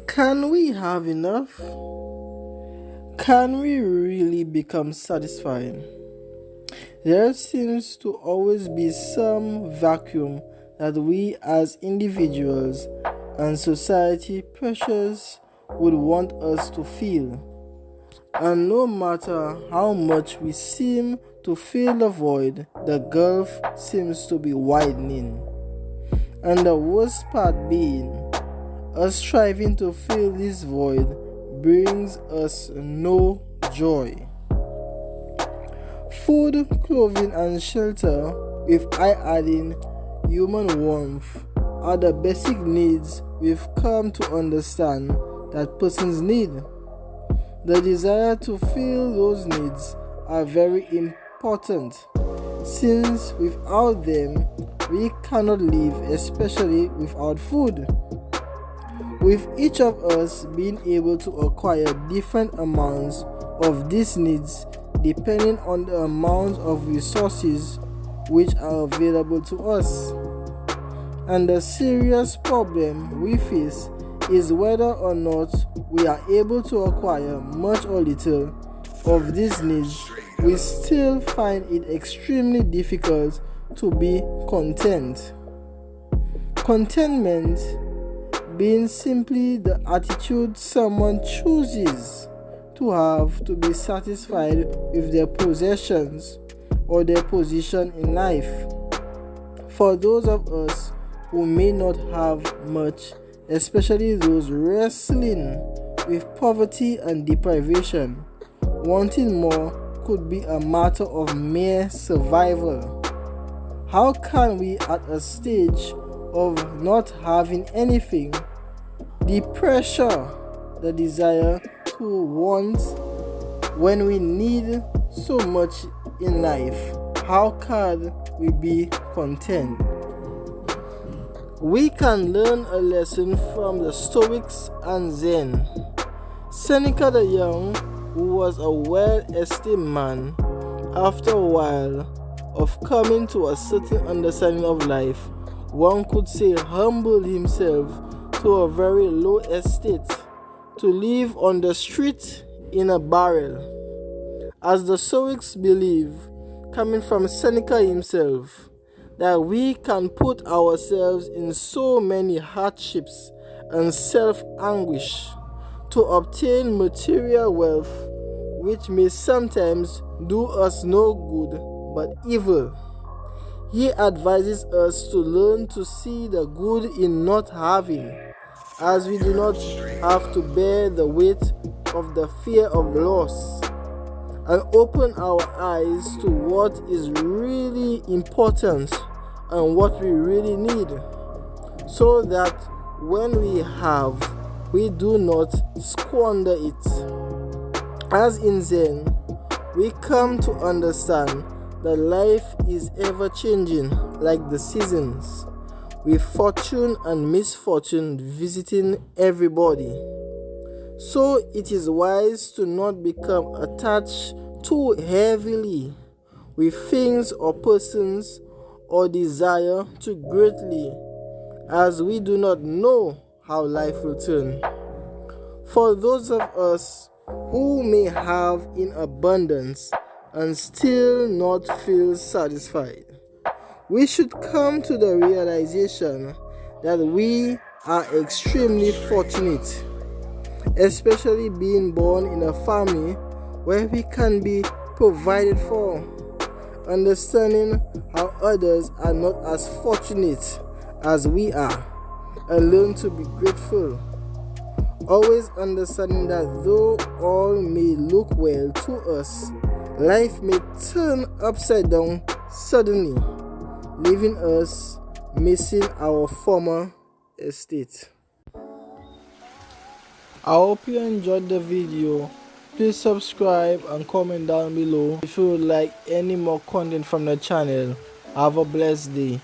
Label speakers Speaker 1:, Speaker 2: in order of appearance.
Speaker 1: Can we have enough? Can we really become satisfied? There seems to always be some vacuum that we as individuals and society pressures would want us to feel. And no matter how much we seem to fill the void, the gulf seems to be widening. And the worst part being, us striving to fill this void brings us no joy. Food, clothing, and shelter, with I adding human warmth, are the basic needs we've come to understand that persons need. The desire to fill those needs are very important, since without them we cannot live, especially without food. With each of us being able to acquire different amounts of these needs depending on the amount of resources which are available to us. And the serious problem we face is whether or not we are able to acquire much or little of these needs. We still find it extremely difficult to be content. Contentment being simply the attitude someone chooses to have to be satisfied with their possessions or their position in life. For those of us who may not have much, especially those wrestling with poverty and deprivation, wanting more could be a matter of mere survival. How can we, at a stage of not having anything, the pressure, the desire to want when we need so much in life, how can we be content? We can learn a lesson from the Stoics and Zen. Seneca the Young, who was a well-esteemed man, after a while of coming to a certain understanding of life, one could say humbled himself to a very low estate, to live on the street in a barrel. As the Stoics believe, coming from Seneca himself, that we can put ourselves in so many hardships and self-anguish to obtain material wealth, which may sometimes do us no good but evil. He advises us to learn to see the good in not having, as we do not have to bear the weight of the fear of loss, and open our eyes to what is really important and what we really need, so that when we have, we do not squander it. As in Zen, we come to understand that life is ever changing like the seasons, with fortune and misfortune visiting everybody. So it is wise to not become attached too heavily with things or persons, or desire too greatly, as we do not know how life will turn. For those of us who may have in abundance and still not feel satisfied, we should come to the realization that we are extremely fortunate, especially being born in a family where we can be provided for, understanding how others are not as fortunate as we are, and learn to be grateful. Always understanding that though all may look well to us, life may turn upside down suddenly, leaving us missing our former estate. I hope you enjoyed the video. Please subscribe and comment down below if you would like any more content from the channel. Have a blessed day.